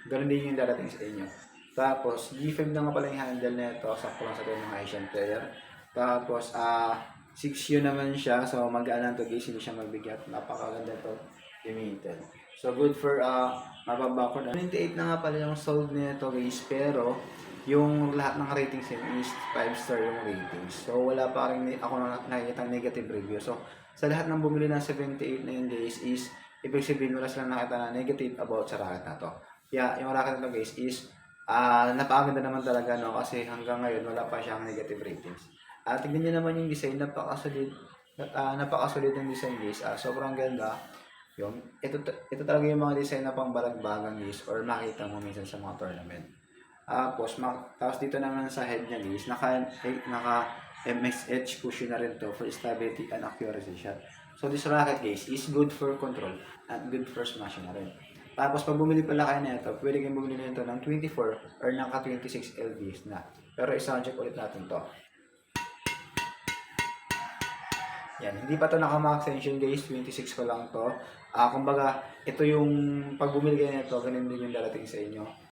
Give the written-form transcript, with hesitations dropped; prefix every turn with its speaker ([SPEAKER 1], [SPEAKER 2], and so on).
[SPEAKER 1] Ganun din yung darating sa inyo. Tapos, G5 na nga pala yung handle na ito. Sakto lang sa atin mga Asian player. Tapos, 6U naman siya. So, magaan to guys. Hindi siya magbigat. Napakaganda to gamitin. So, good for mababakod. 28 na nga pala yung sold nito guys. Pero, yung lahat ng ratings is 5 star yung ratings. So, wala pa rin ako nakikita negative review. So, sa lahat ng bumili ng 78 na yun guys is, ibig sabihin wala silang nakita na negative about sa racket na to. Kaya, yung racket na to guys is, napakaganda naman talaga no kasi hanggang ngayon wala pa siyang negative ratings. Tignan niyo naman yung design, napakasolid yung design guys. Sobrang ganda. Ito talaga yung mga design na pang balagbagan guys or makita mo minsan sa mga tournament. Tapos dito naman sa head niya guys, naka MXH cushion na rin to for stability and accuracy shot. So this racket guys is good for control at good for smashing na rin. Tapos pag bumili pala kayo nito, pwede kayong bumili nito ng 24 or naka 26 lbs na. Pero i-sound check ulit natin to. Yan, hindi pa to naka-max tension guys, 26 pa lang to. Kumbaga, ito yung pag bumili kayo nito, ganun din yung darating sa inyo.